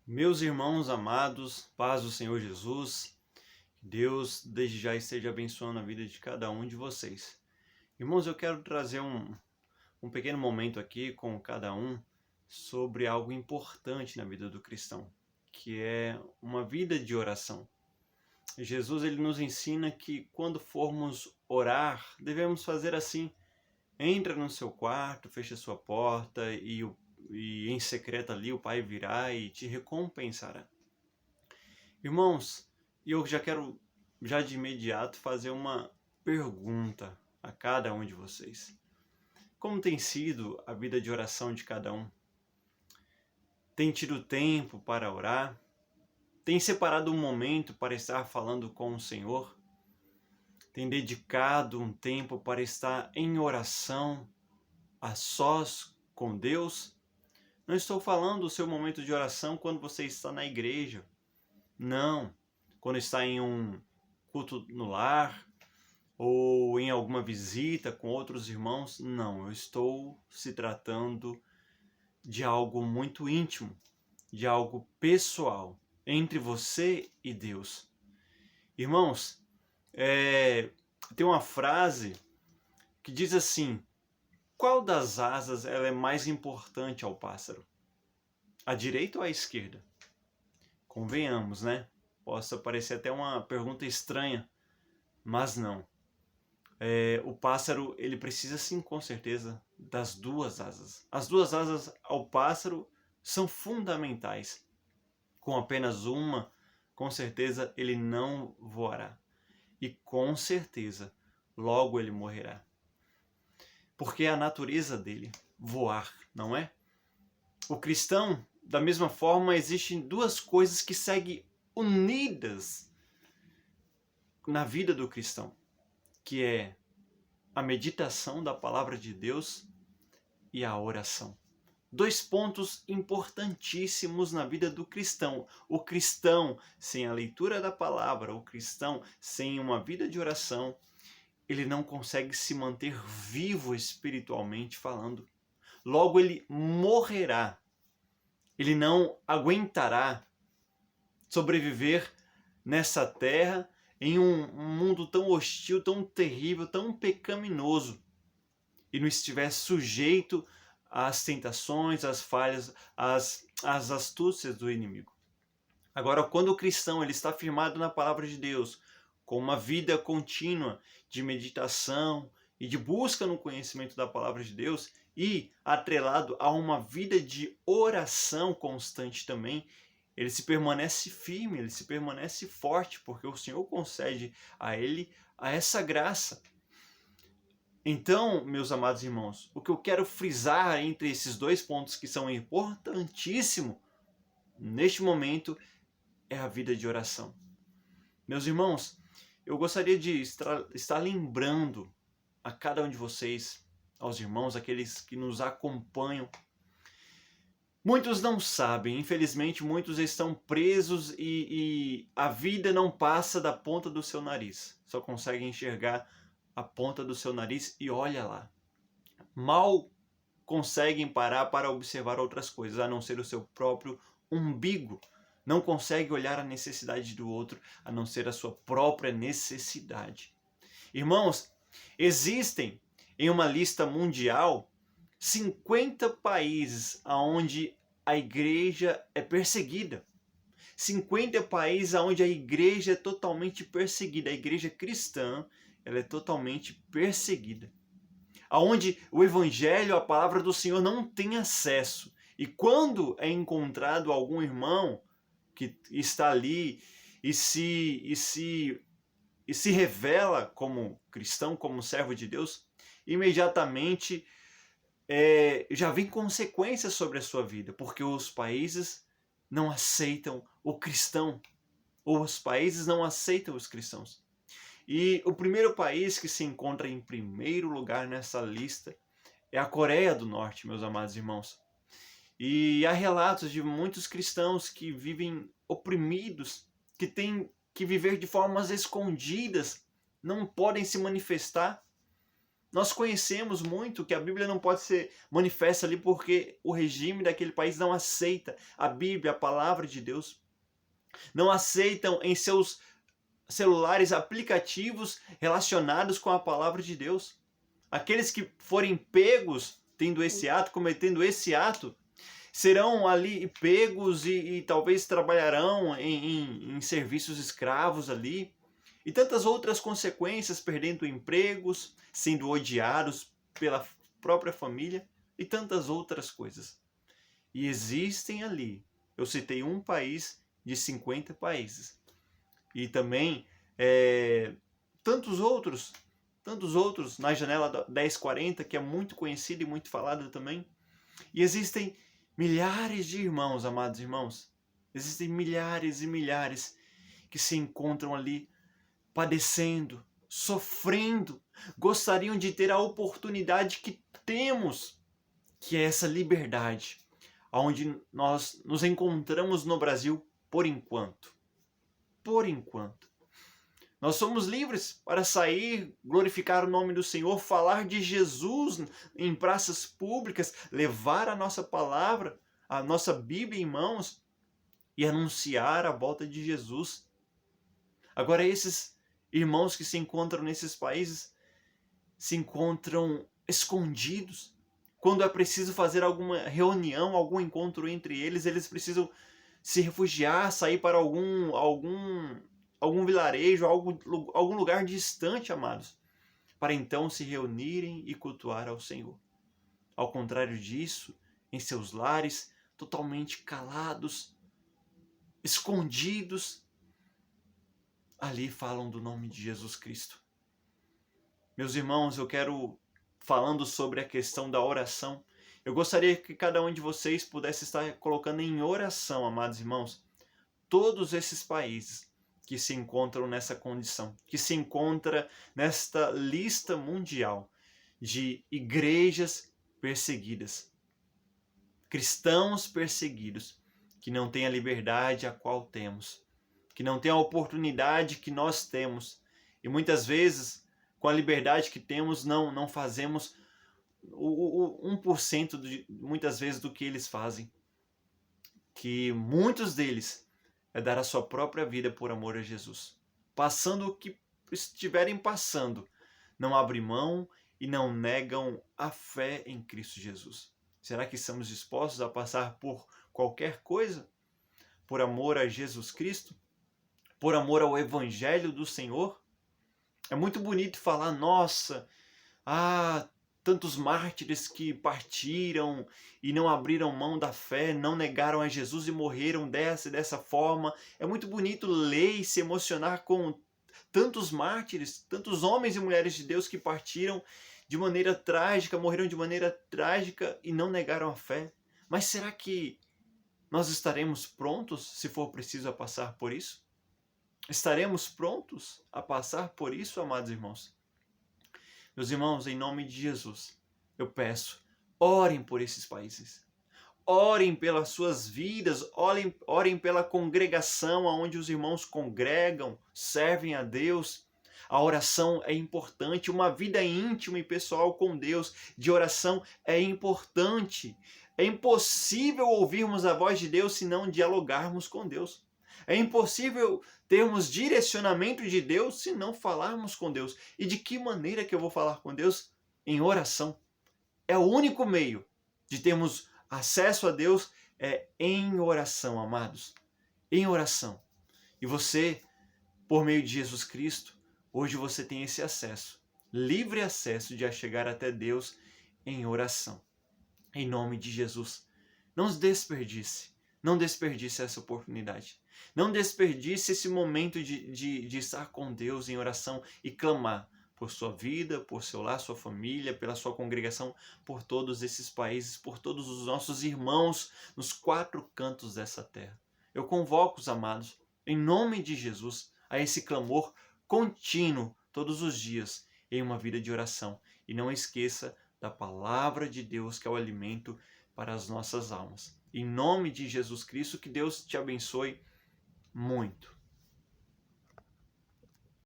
Meus irmãos amados, paz do Senhor Jesus, que Deus desde já esteja abençoando a vida de cada um de vocês. Irmãos, eu quero trazer um pequeno momento aqui com cada um sobre algo importante na vida do cristão, que é uma vida de oração. Jesus ele nos ensina que quando formos orar, devemos fazer assim: entra no seu quarto, fecha sua porta e em secreto ali o Pai virá e te recompensará. Irmãos, eu já quero já de imediato fazer uma pergunta a cada um de vocês. Como tem sido a vida de oração de cada um? Tem tido tempo para orar? Tem separado um momento para estar falando com o Senhor? Tem dedicado um tempo para estar em oração, a sós com Deus? Não estou falando do seu momento de oração quando você está na igreja. Não. Quando está em um culto no lar ou em alguma visita com outros irmãos. Não, eu estou se tratando de algo muito íntimo, de algo pessoal, entre você e Deus. Irmãos, tem uma frase que diz assim: qual das asas ela é mais importante ao pássaro? A direita ou a esquerda? Convenhamos, né? Possa parecer até uma pergunta estranha, mas não. O pássaro ele precisa sim, com certeza, das duas asas. As duas asas ao pássaro são fundamentais. Com apenas uma, com certeza ele não voará. E com certeza, logo ele morrerá. Porque é a natureza dele voar, não é? O cristão, da mesma forma, existem duas coisas que seguem unidas na vida do cristão, que é a meditação da palavra de Deus e a oração. Dois pontos importantíssimos na vida do cristão. O cristão sem a leitura da palavra, o cristão sem uma vida de oração, ele não consegue se manter vivo espiritualmente falando. Logo ele morrerá. Ele não aguentará sobreviver nessa terra em um mundo tão hostil, tão terrível, tão pecaminoso, e não estiver sujeito às tentações, às falhas, às astúcias do inimigo. Agora, quando o cristão ele está firmado na palavra de Deus, com uma vida contínua de meditação e de busca no conhecimento da palavra de Deus, e atrelado a uma vida de oração constante também, ele se permanece firme, ele se permanece forte, porque o Senhor concede a ele essa graça. Então, meus amados irmãos, o que eu quero frisar entre esses dois pontos que são importantíssimos neste momento é a vida de oração. Meus irmãos, eu gostaria de estar lembrando a cada um de vocês, aos irmãos, aqueles que nos acompanham. Muitos não sabem, infelizmente muitos estão presos e a vida não passa da ponta do seu nariz. Só conseguem enxergar a ponta do seu nariz e olha lá. Mal conseguem parar para observar outras coisas, a não ser o seu próprio umbigo. Não consegue olhar a necessidade do outro, a não ser a sua própria necessidade. Irmãos, existem em uma lista mundial 50 países onde a igreja é perseguida. 50 países onde a igreja é totalmente perseguida. A igreja cristã ela é totalmente perseguida. Onde o evangelho, a palavra do Senhor não tem acesso. E quando é encontrado algum irmão que está ali e se revela como cristão, como servo de Deus, imediatamente já vem consequências sobre a sua vida, porque os países não aceitam o cristão, ou os países não aceitam os cristãos. E o primeiro país que se encontra em primeiro lugar nessa lista é a Coreia do Norte, meus amados irmãos. E há relatos de muitos cristãos que vivem oprimidos, que têm que viver de formas escondidas, não podem se manifestar, Nós conhecemos muito que a Bíblia não pode ser manifesta ali porque o regime daquele país não aceita a Bíblia, a palavra de Deus. Não aceitam em seus celulares aplicativos relacionados com a palavra de Deus. Aqueles que forem pegos tendo esse ato, cometendo esse ato, serão ali pegos e talvez trabalharão em serviços escravos ali. E tantas outras consequências, perdendo empregos, sendo odiados pela própria família e tantas outras coisas. E existem ali, eu citei um país de 50 países. E também tantos outros na janela 1040, que é muito conhecida e muito falada também. E existem milhares de irmãos, amados irmãos. Existem milhares e milhares que se encontram ali padecendo, sofrendo, gostariam de ter a oportunidade que temos, que é essa liberdade, onde nós nos encontramos no Brasil por enquanto. Por enquanto. Nós somos livres para sair, glorificar o nome do Senhor, falar de Jesus em praças públicas, levar a nossa palavra, a nossa Bíblia em mãos e anunciar a volta de Jesus. Agora, esses irmãos que se encontram nesses países se encontram escondidos. Quando é preciso fazer alguma reunião, algum encontro entre eles, eles precisam se refugiar, sair para algum vilarejo, algum lugar distante, amados, para então se reunirem e cultuar ao Senhor. Ao contrário disso, em seus lares, totalmente calados, escondidos, ali falam do nome de Jesus Cristo. Meus irmãos, eu quero, falando sobre a questão da oração, eu gostaria que cada um de vocês pudesse estar colocando em oração, amados irmãos, todos esses países que se encontram nessa condição, que se encontra nesta lista mundial de igrejas perseguidas, cristãos perseguidos, que não têm a liberdade a qual temos, que não têm a oportunidade que nós temos. E muitas vezes, com a liberdade que temos, não fazemos o 1% muitas vezes do que eles fazem. Que muitos deles é dar a sua própria vida por amor a Jesus. Passando o que estiverem passando, não abrem mão e não negam a fé em Cristo Jesus. Será que estamos dispostos a passar por qualquer coisa? Por amor a Jesus Cristo? Por amor ao Evangelho do Senhor? É muito bonito falar, nossa, tantos mártires que partiram e não abriram mão da fé, não negaram a Jesus e morreram dessa forma. É muito bonito ler e se emocionar com tantos mártires, tantos homens e mulheres de Deus que partiram de maneira trágica, morreram de maneira trágica e não negaram a fé. Mas será que nós estaremos prontos, se for preciso, a passar por isso? Estaremos prontos a passar por isso, amados irmãos? Meus irmãos, em nome de Jesus, eu peço, orem por esses países. Orem pelas suas vidas, orem pela congregação onde os irmãos congregam, servem a Deus. A oração é importante, uma vida íntima e pessoal com Deus de oração é importante. É impossível ouvirmos a voz de Deus se não dialogarmos com Deus. É impossível termos direcionamento de Deus se não falarmos com Deus. E de que maneira que eu vou falar com Deus? Em oração. É o único meio de termos acesso a Deus, é em oração, amados. Em oração. E você, por meio de Jesus Cristo, hoje você tem esse acesso. Livre acesso de chegar até Deus em oração. Em nome de Jesus. Não desperdice. Não desperdice essa oportunidade. Não desperdice esse momento de estar com Deus em oração e clamar por sua vida, por seu lar, sua família, pela sua congregação, por todos esses países, por todos os nossos irmãos nos 4 cantos dessa terra. Eu convoco os amados, em nome de Jesus, a esse clamor contínuo todos os dias em uma vida de oração. E não esqueça da palavra de Deus, que é o alimento para as nossas almas. Em nome de Jesus Cristo, que Deus te abençoe muito.